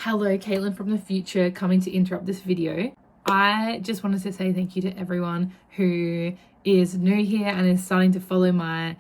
Hello, Caitlin from the future coming to interrupt this video. I just wanted to say thank you to everyone who is new here and is starting to follow my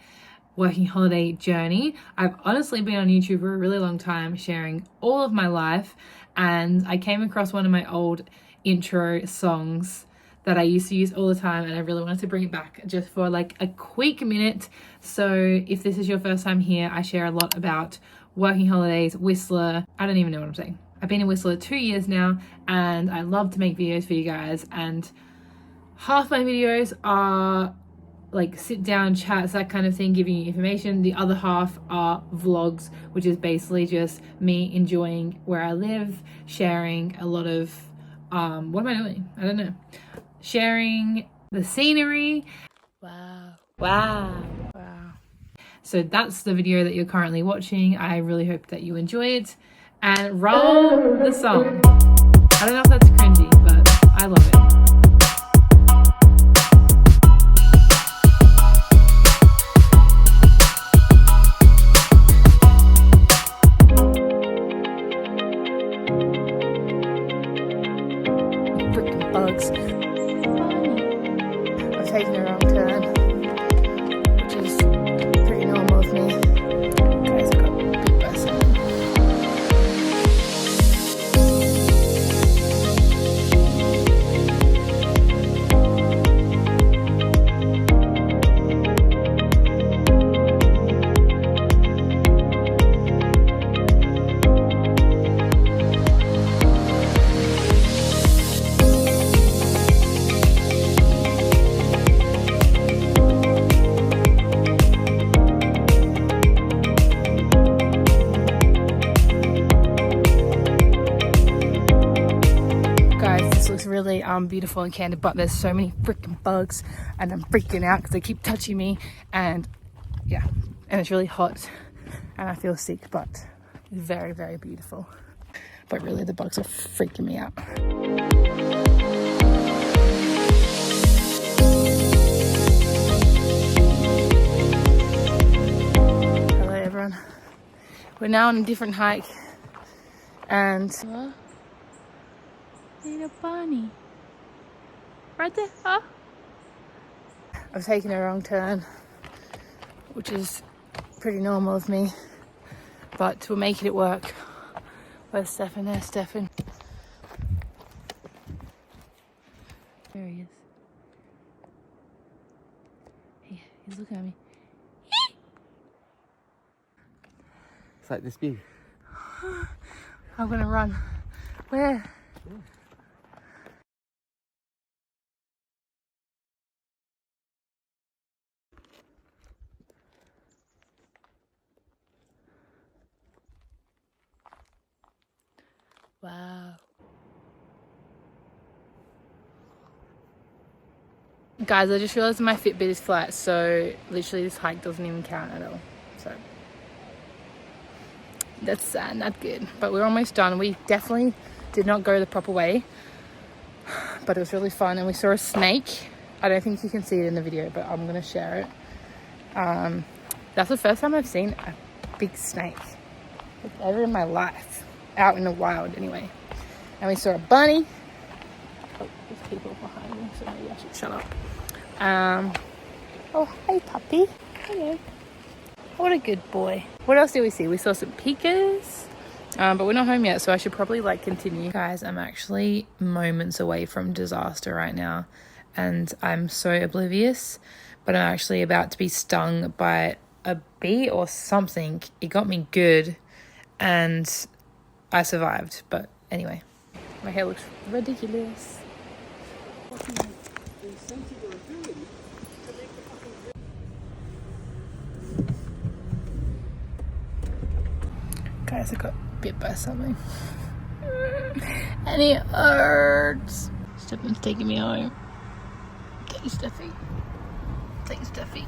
working holiday journey. I've honestly been on YouTube for a really long time sharing all of my life, and I came across one of my old intro songs that I used to use all the time, and I really wanted to bring it back just for like a quick minute. So if this is your first time here, I share a lot about working holidays, Whistler. I don't even know what I'm saying. I've been in Whistler 2 years now, and I love to make videos for you guys, and half my videos are like sit down chats, that kind of thing, giving you information. The other half are vlogs, which is basically just me enjoying where I live, sharing a lot of what am I doing? I don't know. Sharing the scenery. Wow. So that's the video that you're currently watching. I really hope that you enjoy it, and roll the song. I don't know if that's cringy, but I love it. Freaking bugs. I'm taking a wrong turn, which is pretty normal of me. Guys, I got big bus. Really beautiful and candid, but there's so many freaking bugs and I'm freaking out because they keep touching me, and yeah, and it's really hot and I feel sick, but it's very, very beautiful. But really the bugs are freaking me out. Hello everyone, we're now on a different hike, and little bunny right there. Oh, I've taken a wrong turn, which is pretty normal of me, but we're making it work. Where's Stefan? There's Stefan. There he is. He's looking at me. It's like this big. I'm gonna run. Where? Wow. Guys, I just realized my Fitbit is flat, so literally this hike doesn't even count at all. So that's sad, not good. But we're almost done. We definitely did not go the proper way, but it was really fun, and we saw a snake. I don't think you can see it in the video, but I'm gonna share it. That's the first time I've seen a big snake ever in my life. Out in the wild anyway. And we saw a bunny. Oh, there's people behind me, so maybe I should shut up. Oh, hey puppy. Hello. What a good boy. What else did we see? We saw some pikas, but we're not home yet, so I should probably like continue. Guys, I'm actually moments away from disaster right now, and I'm so oblivious, but I'm actually about to be stung by a bee or something. It got me good, and I survived, but anyway, my hair looks ridiculous. Guys, I got bit by something. And it hurts. Stefan's taking me home. Thanks, Steffi. Thanks, Steffi.